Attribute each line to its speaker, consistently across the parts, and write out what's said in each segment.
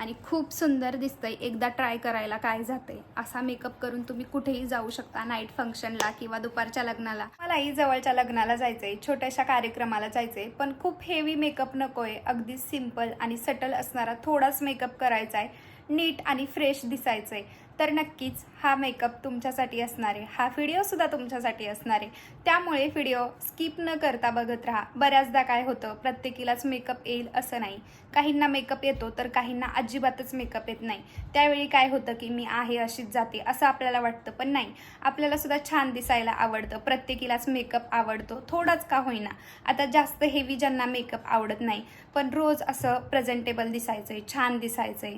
Speaker 1: आणि खूप सुंदर दिसतंय. एकदा ट्राय करायला काय जाते. असा मेकअप करून तुम्ही कुठेही जाऊ शकता, नाईट फंक्शनला किंवा दुपारच्या लग्नाला. मलाही जवळच्या लग्नाला जायचंय, छोट्याशा कार्यक्रमाला जायचंय, पण खूप हेवी मेकअप नकोय. अगदी सिंपल आणि सटल असणारा थोडाच मेकअप करायचा आहे, नीट आणि फ्रेश दिसायचंय. तर नक्कीच हा मेकअप तुमच्यासाठी असणार आहे, हा व्हिडिओसुद्धा तुमच्यासाठी असणार आहे. त्यामुळे व्हिडिओ स्किप न करता बघत राहा. बऱ्याचदा काय होतं, प्रत्येकीलाच मेकअप येईल असं नाही. काहींना मेकअप येतो तर काहींना अजिबातच मेकअप येत नाही. त्यावेळी काय होतं की मी आहे अशीच जाते असं आपल्याला वाटतं, पण नाही, आपल्याला सुद्धा छान दिसायला आवडतं. प्रत्येकीलाच मेकअप आवडतो, थोडाच का होईना. आता जास्त हेवी ज्यांना मेकअप आवडत नाही, पण रोज असं प्रेझेंटेबल दिसायचंय, छान दिसायचंय,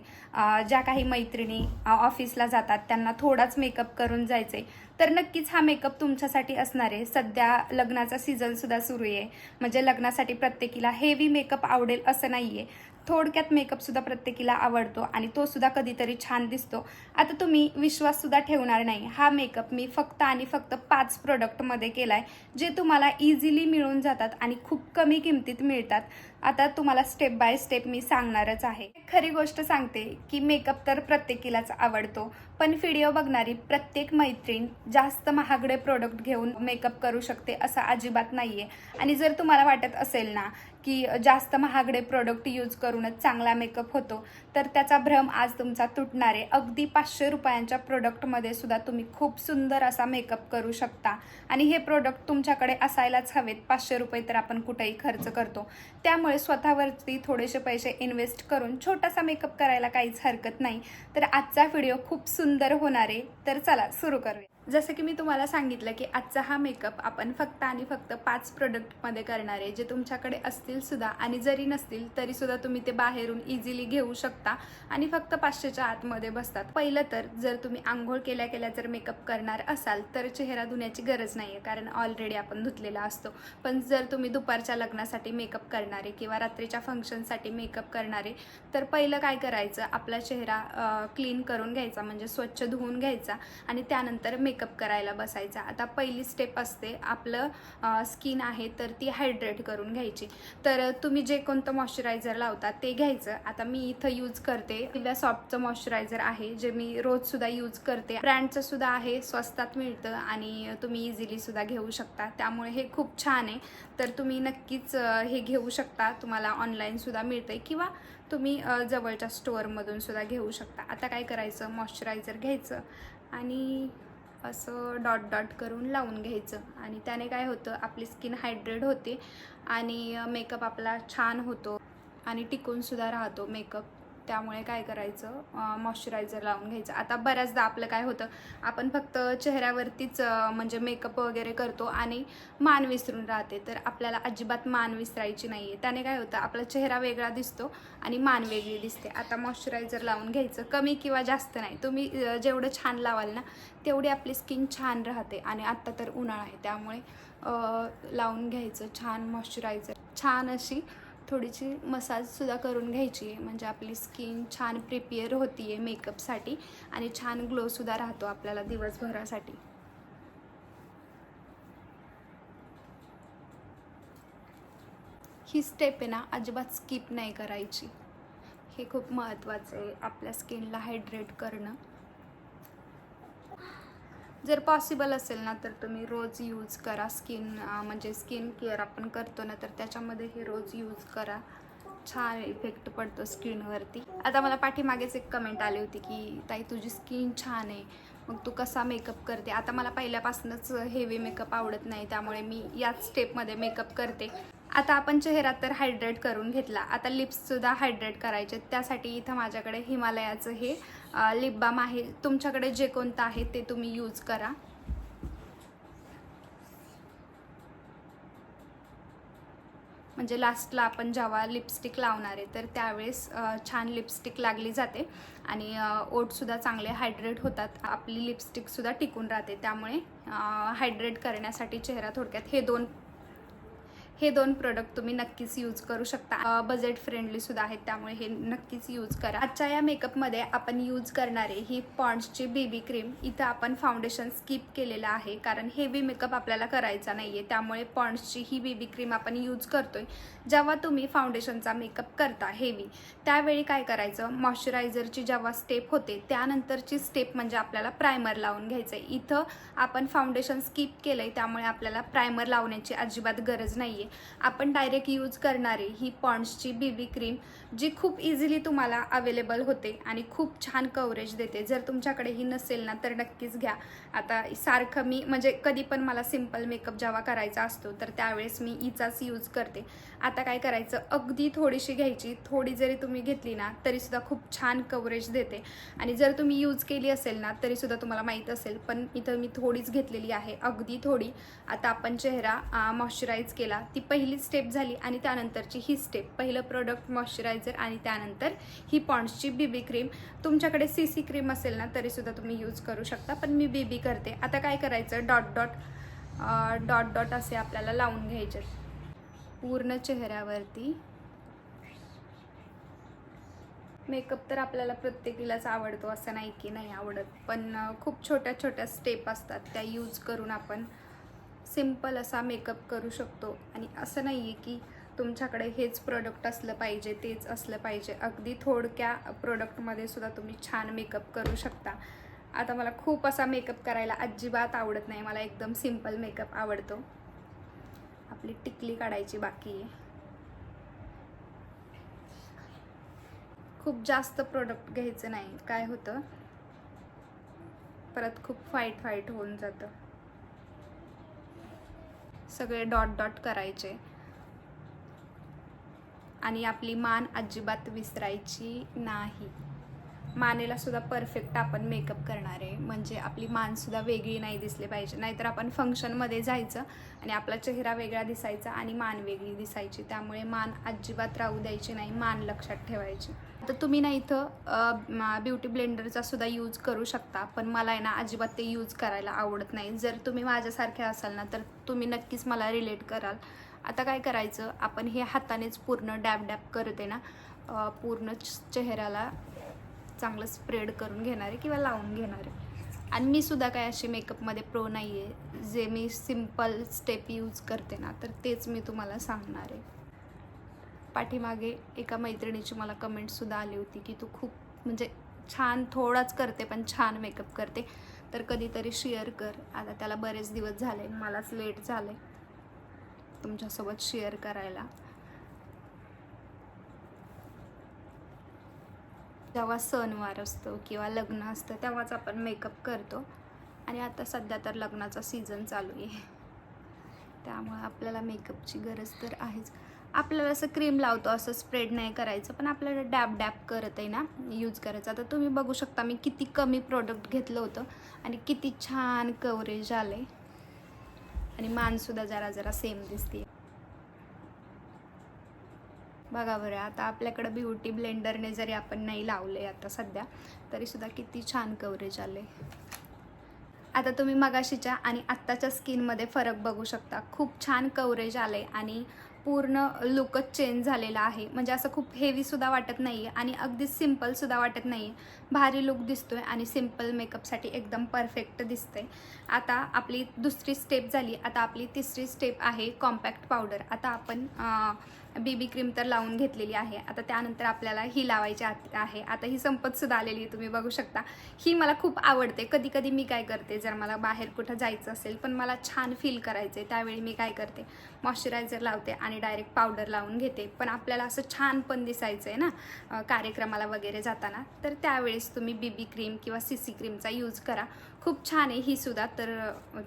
Speaker 1: ज्या काही मैत्रिणी ऑफिसला जातात त्यांना थोडाच मेकअप करून जायचंय, तर नक्कीच हा मेकअप तुमच्यासाठी असणार आहे. सध्या लग्नाचा सीझनसुद्धा सुरू आहे, म्हणजे लग्नासाठी प्रत्येकीला हेवी मेकअप आवडेल असं नाही आहे. थोडक्यात मेकअपसुद्धा प्रत्येकीला आवडतो आणि तो सुद्धा कधीतरी छान दिसतो. आता तुम्ही विश्वाससुद्धा ठेवणार नाही, हा मेकअप मी फक्त आणि फक्त 5 प्रोडक्टमध्ये केला आहे, जे तुम्हाला इझिली मिळून जातात आणि खूप कमी किमतीत मिळतात. आता तुम्हाला स्टेप बाय स्टेप मी सांगणारच आहे. खरी गोष्ट सांगते की मेकअप तर प्रत्येकीलाच आवडतो, पण व्हिडिओ बघणारी प्रत्येक मैत्रीण जास्त महागडे प्रोडक्ट घेऊन मेकअप करू शकते असं अजिबात नाही आहे. आणि जर तुम्हाला वाटत असेल ना की जास्त महागडे प्रोडक्ट यूज करूनच चांगला मेकअप होतो, तर त्याचा भ्रम आज तुमचा तुटणार आहे. अगदी 500 रुपयांच्या प्रोडक्टमध्ये सुद्धा तुम्ही खूप सुंदर असा मेकअप करू शकता. आणि हे प्रोडक्ट तुमच्याकडे असायलाच हवेत. 500 रुपये तर आपण कुठेही खर्च करतो, त्यामुळे स्वतःवरती थोडेसे पैसे इन्व्हेस्ट करून छोटासा मेकअप करायला काहीच हरकत नाही. तर आजचा व्हिडिओ खूप सुंदर होणार आहे, तर चला सुरू करूया. जसं की मी तुम्हाला सांगितलं की आजचा हा मेकअप आपण फक्त आणि फक्त 5 प्रोडक्टमध्ये करणार आहे, जे तुमच्याकडे असतील सुद्धा आणि जरी नसतील तरीसुद्धा तुम्ही ते बाहेरून इझिली घेऊ शकता आणि फक्त 500च्या आतमध्ये बसतात. पहिलं तर जर तुम्ही आंघोळ केल्या केल्या जर मेकअप करणार असाल तर चेहरा धुण्याची गरज नाही आहे, कारण ऑलरेडी आपण धुतलेला असतो. पण जर तुम्ही दुपारच्या लग्नासाठी मेकअप करणारे किंवा रात्रीच्या फंक्शनसाठी मेकअप करणारे, तर पहिलं काय करायचं, आपला चेहरा क्लीन करून घ्यायचा, म्हणजे स्वच्छ धुवून घ्यायचा आणि त्यानंतर मेकअप करायला बसायचा. आता पहिली स्टेप असते, आपलं स्किन आहे तर ती हायड्रेट करून घ्यायची. तर तुम्ही जे कोणतं मॉइश्चरायझर लावता ते घ्यायचं. आता मी इथं यूज करते निव्हिया सॉफ्टचं मॉइश्चरायझर आहे, जे मी रोजसुद्धा यूज करते. ब्रँडचं सुद्धा आहे, स्वस्तात मिळतं आणि तुम्ही इझिली सुद्धा घेऊ शकता, त्यामुळे हे खूप छान आहे. तर तुम्ही नक्कीच हे घेऊ शकता. तुम्हाला ऑनलाईनसुद्धा मिळतं किंवा तुम्ही जवळच्या स्टोअरमधून सुद्धा घेऊ शकता. आता काय करायचं, मॉइश्चरायझर घ्यायचं आणि असं डॉट डॉट करून लावून घ्यायचं आणि त्याने काय होतं, आपली स्किन हायड्रेट होते आणि मेकअप आपला छान होतो आणि टिकूनसुद्धा राहतो मेकअप. त्यामुळे काय करायचं, मॉइश्चरायझर लावून घ्यायचं. आता बऱ्याचदा आपलं काय होतं, आपण फक्त चेहऱ्यावरतीच म्हणजे मेकअप वगैरे करतो आणि मान विसरून राहते. तर आपल्याला अजिबात मान विसरायची नाही आहे. त्याने काय होतं, आपला चेहरा वेगळा दिसतो आणि मान वेगळी दिसते. आता मॉइश्चरायझर लावून घ्यायचं, कमी किंवा जास्त नाही, तुम्ही जेवढं छान लावाल ना तेवढी आपली स्किन छान राहते. आणि आत्ता तर उन्हाळा आहे, त्यामुळे लावून घ्यायचं छान मॉइश्चरायझर. छान अशी थोडीशी मसाजसुद्धा करून घ्यायची आहे, म्हणजे आपली स्किन छान प्रिपेअर होती आहे मेकअपसाठी आणि छान ग्लोसुद्धा राहतो आपल्याला दिवसभरासाठी. ही स्टेप आहे ना अजिबात स्किप नाही करायची. हे खूप महत्त्वाचं आहे, आपल्या स्किनला हायड्रेट करणं. जर पॉसिबल असेल ना तर तुम्ही रोज यूज करा. म्हणजे स्किन केअर आपण करतो ना, तर त्याच्यामध्ये हे रोज यूज करा. छान इफेक्ट पडतो स्किनवरती. आता मला पाठीमागेच एक कमेंट आली होती की ताई तुझी स्किन छान आहे, मग तू कसा मेकअप करते. आता मला पहिल्यापासूनच हेवी मेकअप आवडत नाही, त्यामुळे मी याच स्टेपमध्ये मेकअप करते. आता आपण चेहरा तर हायड्रेट करून घेतला, आता लिप्ससुद्धा हायड्रेट करायचे. त्यासाठी इथं माझ्याकडे हिमालयाचं हे लिप बाम आहे. तुमच्याकडे जे कोणतं आहे ते तुम्ही यूज करा. म्हणजे लास्टला आपण जेव्हा लिपस्टिक लावणार आहे तर त्यावेळेस छान लिपस्टिक लागली जाते आणि ओठसुद्धा चांगले हायड्रेट होतात. आपली लिपस्टिकसुद्धा टिकून राहते. त्यामुळे हायड्रेट करण्यासाठी चेहरा थोडक्यात हे 2 प्रोडक्ट तुम्ही नक्कीच यूज करू शकता. बजेट फ्रेंडली सुद्धा आहेत, त्यामुळे हे नक्कीच यूज करा. आजच्या या मेकअपमध्ये आपण यूज करणारे ही पॉन्ड्सची बेबी क्रीम. इथं आपण फाउंडेशन स्किप केलेलं आहे कारण हेवी मेकअप आपल्याला करायचा नाही आहे, त्यामुळे पॉन्ड्सची ही बेबी क्रीम आपण यूज करतोय. जेव्हा तुम्ही फाउंडेशनचा मेकअप करता हेवी, त्यावेळी काय करायचं, मॉइश्चरायझरची जेव्हा स्टेप होते त्यानंतरची स्टेप म्हणजे आपल्याला प्रायमर लावून घ्यायचं आहे. इथं आपण फाउंडेशन स्किप केलं आहे, त्यामुळे आपल्याला प्रायमर लावण्याची अजिबात गरज नाही आहे. आपण डायरेक्ट यूज करणारी ही पॉन्ड्सची बेबी क्रीम, जी खूप इझिली तुम्हाला अवेलेबल होते आणि खूप छान कव्हरेज देते. जर तुमच्याकडे ही नसेल ना तर नक्कीच घ्या. आता सारखं मी म्हणजे कधी पण मला सिम्पल मेकअप जेव्हा करायचा असतो तर त्यावेळेस मी हिचाच यूज करते. आता काय करायचं, अगदी थोडीशी घ्यायची. थोडी जरी तुम्ही घेतली ना तरीसुद्धा खूप छान कव्हरेज देते. आणि जर तुम्ही यूज केली असेल ना तरीसुद्धा तुम्हाला माहीत असेल, पण इथं मी थोडीच घेतलेली आहे, अगदी थोडी. आता आपण चेहरा मॉइश्चराईज केला, ती पहिली स्टेप झाली आणि त्यानंतरची ही स्टेप. पहिलं प्रोडक्ट मॉइश्चरायझर आणि त्यानंतर ही पॉन्ड्सची बेबी क्रीम. तुमच्याकडे CC क्रीम असेल ना तरीसुद्धा तुम्ही यूज करू शकता, पण मी बेबी करते. आता काय करायचं, डॉट डॉट असे आपल्याला लावून घ्यायचे पूर्ण चेहऱ्यावरती. मेकअप तर आपल्याला प्रत्येकीलाच आवडतो, असं नाही की नाही आवडत, पण खूप छोट्या छोट्या स्टेप असतात त्या यूज करून आपण सिम्पल असा मेकअप करू शकतो. आणि असं नाही आहे की तुमच्याकडे हेच प्रोडक्ट असलं पाहिजे, तेच असलं पाहिजे. अगदी थोडक्या प्रोडक्टमध्ये सुद्धा तुम्ही छान मेकअप करू शकता. आता मला खूप असा मेकअप करायला अजिबात आवडत नाही, मला एकदम सिम्पल मेकअप आवडतो. आपली टिकली काढायची बाकी आहे. खूप जास्त प्रोडक्ट घ्यायचं नाही, काय होतं परत खूप फाईट होऊन जातं. सगळे डॉट डॉट करायचे आणि आपली मान अजिबात विसरायची नाही. मानेला सुद्धा परफेक्ट आपण मेकअप करणार आहे, म्हणजे आपली मानसुद्धा वेगळी नाही दिसली पाहिजे. नाहीतर आपण फंक्शनमध्ये जायचं आणि आपला चेहरा वेगळा दिसायचा आणि मान वेगळी दिसायची. त्यामुळे मान अजिबात राहू द्यायची नाही, मान लक्षात ठेवायची. आता तुम्ही ना इथं ब्युटी ब्लेंडरचा सुद्धा यूज करू शकता, पण मला आहे ना अजिबात ते यूज करायला आवडत नाही. जर तुम्ही माझ्यासारखे असाल ना तर तुम्ही नक्कीच मला रिलेट कराल. आता काय करायचं, आपण हे हातानेच पूर्ण डॅब करते ना, पूर्ण चेहऱ्याला चांगलं स्प्रेड करून घेणार आहे किंवा लावून घेणार आहे. आणि मी सुद्धा काय अशी मेकअपमध्ये प्रो नाही आहे. जे मी सिम्पल स्टेप यूज करते ना तर तेच मी तुम्हाला सांगणार आहे. पाठीमागे एका मैत्रिणीची मला कमेंटसुद्धा आली होती की तू खूप म्हणजे छान, थोडाच करते पण छान मेकअप करते, तर कधीतरी शेअर कर. आता त्याला बरेच दिवस झाले, मलाच लेट झाले तुमच्यासोबत शेअर करायला. जेव्हा सणवार असतो किंवा लग्न असतं तेव्हाच आपण मेकअप करतो. आणि आता सध्या तर लग्नाचा सीझन चालू आहे, त्यामुळे आपल्याला मेकअपची गरज तर आहेच. आपल्याला असं क्रीम लावतो असं स्प्रेड नाही करायचं, पण आपल्याला डॅब करत आहे ना यूज करायचं. आता तुम्ही बघू शकता मी किती कमी प्रोडक्ट घेतलं होतं आणि किती छान कव्हरेज आले. आणि मानसुद्धा जरा सेम दिसते. बघा बरं, आता आपल्याकडं ब्युटी ब्लेंडरने जरी आपण नाही लावले आता सध्या, तरीसुद्धा किती छान कव्हरेज आले. आता तुम्ही मगाशीच्या आणि आत्ताच्या स्किनमध्ये फरक बघू शकता. खूप छान कव्हरेज आले आणि पूर्ण लुकच चेंज झालेला आहे. म्हणजे असं खूप हेवीसुद्धा वाटत नाही आहे आणि अगदी सिम्पलसुद्धा वाटत नाही आहे. भारी लुक दिसतो आहे आणि सिम्पल मेकअपसाठी एकदम परफेक्ट दिसतं आहे. आता आपली दुसरी स्टेप झाली. आता आपली तिसरी स्टेप आहे कॉम्पॅक्ट पावडर. आता आपण बेबी क्रीम तर लावून घेतलेली आहे. आता त्यानंतर आपल्याला ही लावायची आहे. आता ही संपतसुद्धा आलेली आहे, तुम्ही बघू शकता. ही मला खूप आवडते. कधी कधी मी काय करते, जर मला बाहेर कुठं जायचं असेल पण मला छान फील करायचं आहे, त्यावेळी मी काय करते, मॉइश्चरायझर लावते आणि डायरेक्ट पावडर लावून घेते. पण आपल्याला असं छान पण दिसायचं आहे ना कार्यक्रमाला वगैरे जाताना, तर त्यावेळेस तुम्ही बेबी क्रीम किंवा CC क्रीमचा यूज करा. खूप छान आहे ही सुद्धा, तर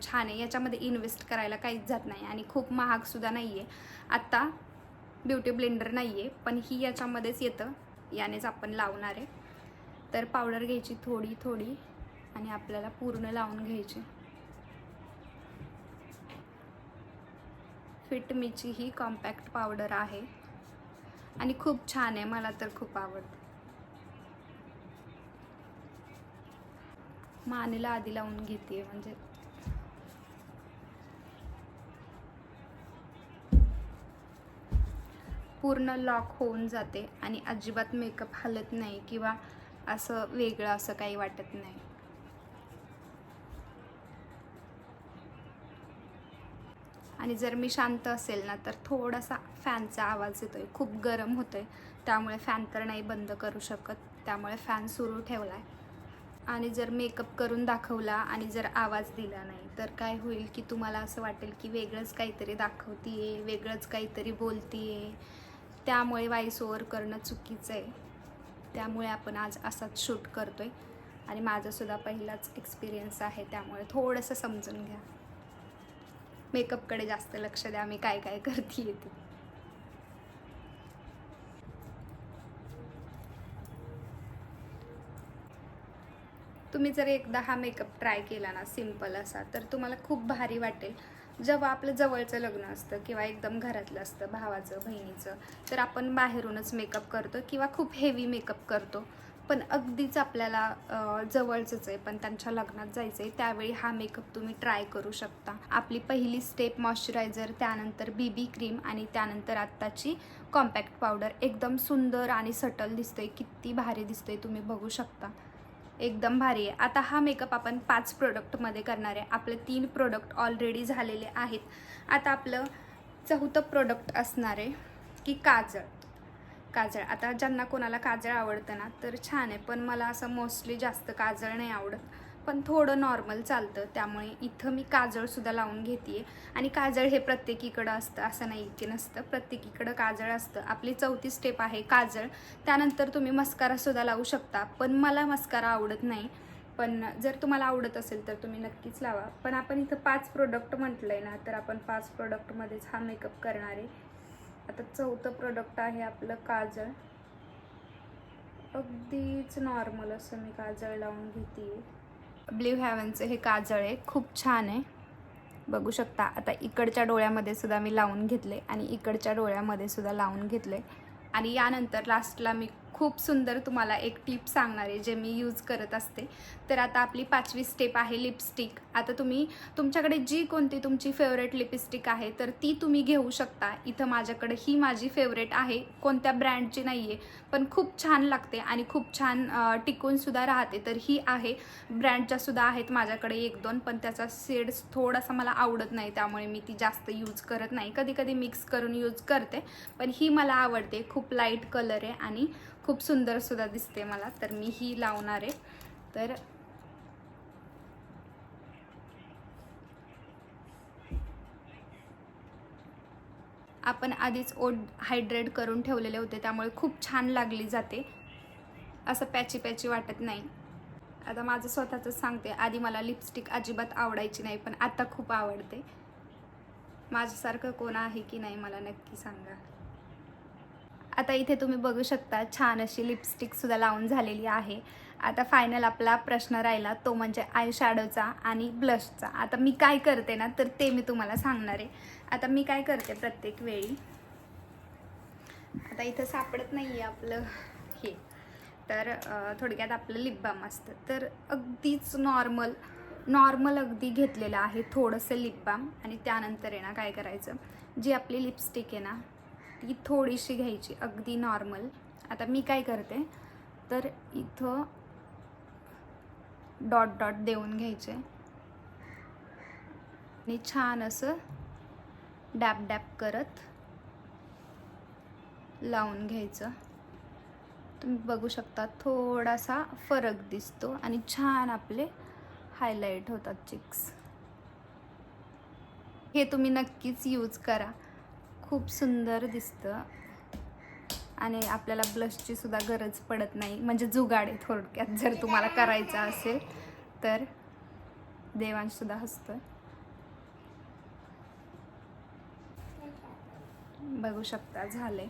Speaker 1: छान आहे. याच्यामध्ये इन्व्हेस्ट करायला काहीच जात नाही आणि खूप महागसुद्धा नाही आहे. आत्ता ब्युटी ब्लेंडर नाही आहे, पण ही याच्यामध्येच येतं, यानेच आपण लावणार आहे. तर पावडर घ्यायची थोडी आणि आपल्याला पूर्ण लावून घ्यायची. फिट मीची ही कॉम्पॅक्ट पावडर आहे आणि खूप छान आहे, मला तर खूप आवडते. मानेला आधी लावून घेते, म्हणजे पूर्ण लॉक होऊन जाते आणि अजिबात मेकअप हलत नाही किंवा असं वेगळं असं काही वाटत नाही. आणि जर मी शांत असेल ना तर थोडासा फॅनचा आवाज येतोय, खूप गरम होतोय, त्यामुळे फॅन तर नाही बंद करू शकत, त्यामुळे फॅन सुरू ठेवला आहे. आणि जर मेकअप करून दाखवला आणि जर आवाज दिला नाही तर काय होईल की तुम्हाला असं वाटेल की वेगळंच काहीतरी दाखवतीये, वेगळंच काहीतरी बोलतीये, त्यामुळे व्हॉइस ओव्हर करणं चुकीचं आहे. त्यामुळे आपण आज असाच शूट करतोय आणि माझासुद्धा पहिलाच एक्सपिरियन्स आहे, त्यामुळे थोडंसं समजून घ्या. मेकअपकडे जास्त लक्ष द्या, मी काय काय करते ते. तुम्ही जर एकदा हा मेकअप ट्राय केला ना सिम्पल असा, तर तुम्हाला खूप भारी वाटेल. जेव्हा आपलं जवळचं लग्न असतं किंवा एकदम घरातलं असतं, भावाचं बहिणीचं, तर आपण बाहेरूनच मेकअप करतो किंवा खूप हेवी मेकअप करतो. पण अगदीच आपल्याला जवळचंच आहे पण त्यांच्या लग्नात जायचं आहे, त्यावेळी हा मेकअप तुम्ही ट्राय करू शकता. आपली पहिली स्टेप मॉइश्चरायझर, त्यानंतर BB क्रीम आणि त्यानंतर आत्ताची कॉम्पॅक्ट पावडर. एकदम सुंदर आणि सटल दिसतंय, किती भारी दिसतंय तुम्ही बघू शकता, एकदम भारी आहे. आता हा मेकअप आपण 5 प्रोडक्टमध्ये करणार आहे. आपले 3 प्रोडक्ट ऑलरेडी झालेले आहेत. आता आपलं 4थं प्रोडक्ट असणार आहे की काजळ. आता ज्यांना कोणाला काजळ आवडतं ना तर छान आहे, पण मला असं मोस्टली जास्त काजळ नाही आवडत, पण थोडं नॉर्मल चालतं, त्यामुळे इथं मी काजळसुद्धा लावून घेते. आणि काजळ हे प्रत्येकीकडं असतं असं नाही की नसतं, प्रत्येकीकडं काजळ असतं. आपली 4थी स्टेप आहे काजळ. त्यानंतर तुम्ही मस्कारासुद्धा लावू शकता, पण मला मस्कारा आवडत नाही, पण जर तुम्हाला आवडत असेल तर तुम्ही नक्कीच लावा. पण आपण इथं 5 प्रोडक्ट म्हटलं आहे ना, तर आपण 5 प्रोडक्टमध्येच हा मेकअप करणार आहे. आता 4थं प्रोडक्ट आहे आपलं काजळ. अगदीच नॉर्मल असं मी काजळ लावून घेते. ब्ल्यू हेव्हनचं हे काजळ आहे, खूप छान आहे, बघू शकता. आता इकडच्या डोळ्यामध्ये सुद्धा मी लावून घेतले आणि इकडच्या डोळ्यामध्ये सुद्धा लावून घेतले. आणि यानंतर लास्टला मी खूप सुंदर तुम्हाला एक टिप सांगणार आहे जे मी यूज करत असते. तर आता आपली 5वी स्टेप आहे लिपस्टिक. आता तुम्ही तुमच्याकडे जी कोणती तुमची फेवरेट लिपस्टिक आहे तर ती तुम्ही घेऊ शकता. इथं माझ्याकडे ही माझी फेवरेट आहे, कोणत्या ब्रँडची नाही आहे, पण खूप छान लागते आणि खूप छान टिकूनसुद्धा राहते. तर ही आहे, ब्रँडच्यासुद्धा आहेत माझ्याकडे 1-2, पण त्याचा शेड थोडासा मला आवडत नाही, त्यामुळे मी ती जास्त यूज करत नाही. कधी कधी मिक्स करून यूज करते, पण ही मला आवडते. खूप लाईट कलर आहे आणि खूप सुंदरसुद्धा दिसते मला, तर मी ही लावणार आहे. तर आपण आधीच ओठ हायड्रेट करून ठेवलेले होते, त्यामुळे खूप छान लागली जाते, असं पॅची पॅची वाटत नाही. आता माझं स्वतःच सांगते, आधी मला लिपस्टिक अजिबात आवडायची नाही, पण आता खूप आवडते. माझ्यासारखं कोण आहे की नाही मला नक्की सांगा. आता इथे तुम्ही बघू शकता छान अशी लिपस्टिकसुद्धा लावून झालेली आहे. आता फायनल आपला प्रश्न राहिला तो म्हणजे आय शॅडोचा आणि ब्लशचा. आता मी काय करते ना तर ते मी तुम्हाला सांगणार आहे. आता मी काय करते प्रत्येक वेळी, आता इथं सापडत नाही आहे आपलं हे, तर थोडक्यात आपलं लिप बाम असतं, तर अगदीच नॉर्मल अगदी घेतलेलं आहे थोडंसं लिप बाम. आणि त्यानंतर आहे ना काय करायचं, जी आपली लिपस्टिक आहे ना ती थोडीशी घ्यायची, अगदी नॉर्मल. आता मी काय करते तर इथं डॉट डॉट देऊन घ्यायचे आणि छान असं डॅब डॅब करत लावून घ्यायचं. तुम्ही बघू शकता थोडासा फरक दिसतो आणि छान आपले हायलाईट होतात चिक्स. हे तुम्ही नक्कीच यूज करा, खूप सुंदर दिसतं आणि आपल्याला ब्लशची सुद्धा गरज पडत नाही, म्हणजे जुगाड आहे थोडक्यात. जर तुम्हाला करायचं असेल तर. देवांशसुद्धा हसतं, बघू शकता झाले.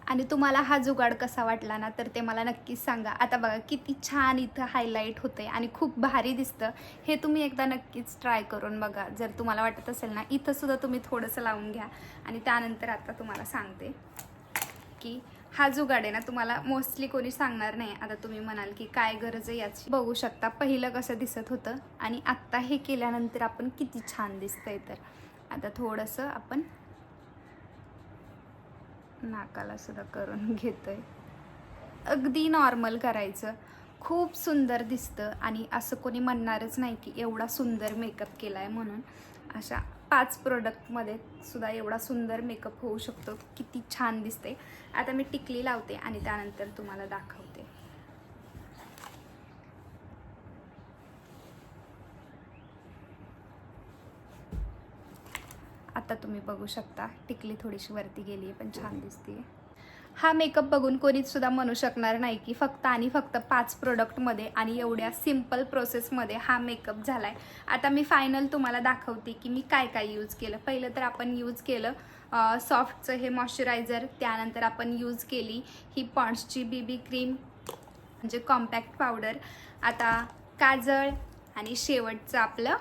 Speaker 1: आणि तुम्हाला हा जुगाड कसा वाटला ना तर ते मला नक्कीच सांगा. आता बघा किती छान इथं हायलाईट होते आणि खूप भारी दिसतं. हे तुम्ही एकदा नक्कीच ट्राय करून बघा. जर तुम्हाला वाटत असेल ना इथंसुद्धा तुम्ही थोडंसं लावून घ्या. आणि त्यानंतर आता तुम्हाला सांगते की हा जुगाड आहे ना तुम्हाला मोस्टली कोणी सांगणार नाही. आता तुम्ही म्हणाल की काय गरज आहे याची. बघू शकता पहिलं कसं दिसत होतं आणि आत्ता हे केल्यानंतर आपण किती छान दिसतंय. तर आता थोडंसं आपण नाकाला सुद्धा करून घेतोय. अगदी नॉर्मल करायचं. खूप सुंदर दिसतं आणि असं कोणी म्हणणारच नाही की एवढा सुंदर मेकअप केला आहे म्हणून. अशा 5 प्रोडक्टमध्ये सुद्धा एवढा सुंदर मेकअप होऊ शकतो. किती छान दिसते. आता मी टिकली लावते आणि त्यानंतर तुम्हाला दाखवते. आता तुम्ही बघू शकता टिकली थोडीशी वरती गेली आहे पण छान दिसते. हा मेकअप बघून कोणीच सुद्धा म्हणू शकणार नाही की फक्त आणि फक्त 5 प्रोडक्टमध्ये आणि एवढ्या सिम्पल प्रोसेसमध्ये हा मेकअप झाला आहे. आता मी फायनल तुम्हाला दाखवते की मी काय काय यूज केलं. पहिलं तर आपण यूज केलं सॉफ्टचं हे मॉइश्चरायझर. त्यानंतर आपण यूज केली ही पॉन्ड्सची बीबी क्रीम म्हणजे कॉम्पॅक्ट पावडर. आता काजळ आणि शेवटचं आपलं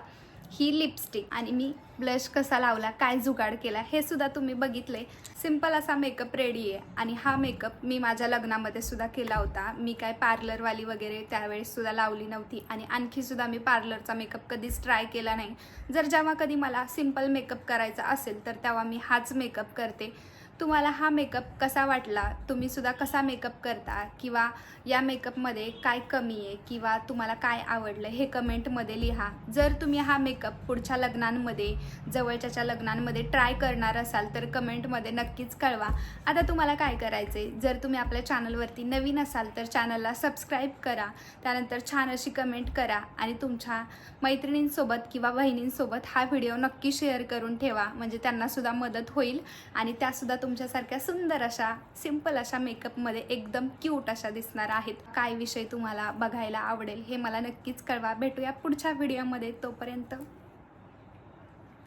Speaker 1: ही लिपस्टिक. आणि मी ब्लश कसा लावला, काय जुगाड केला हे सुद्धा तुम्ही बघितले. सिंपल असा मेकअप रेडी आहे. आणि हा मेकअप मी माझ्या लग्नामध्ये सुद्धा केला होता. मी काय पार्लरवाली वगैरे त्यावेळेस सुद्धा लावली नव्हती आणि आणखी सुद्धा मी पार्लरचा मेकअप कधीच ट्राय केला नाही. जर जेव्हा कधी मला सिंपल मेकअप करायचा असेल तर तेव्हा मी हाच मेकअप करते. तुम्हाला हा मेकअप कसा वाटला, तुम्ही सुद्धा कसा मेकअप करता किंवा या मेकअपमध्ये काय कमी आहे किंवा तुम्हाला काय आवडलं हे कमेंटमध्ये लिहा. जर तुम्ही हा मेकअप पुढच्या लग्नांमध्ये जवळच्या लग्नांमध्ये ट्राय करणार असाल तर कमेंटमध्ये नक्कीच कळवा. आता तुम्हाला काय करायचं आहे, जर तुम्ही आपल्या चॅनलवरती नवीन असाल तर चॅनलला सबस्क्राईब करा. त्यानंतर छान अशी कमेंट करा आणि तुमच्या मैत्रिणींसोबत किंवा बहिणींसोबत हा व्हिडिओ नक्की शेअर करून ठेवा. म्हणजे त्यांनासुद्धा मदत होईल आणि त्यासुद्धा तुमच्यासारख्या सुंदर अशा सिंपल अशा मेकअपमध्ये एकदम क्यूट अशा दिसणार आहेत. काय विषय तुम्हाला बघायला आवडेल हे मला नक्कीच कळवा. भेटूया पुढच्या व्हिडिओमध्ये. तोपर्यंत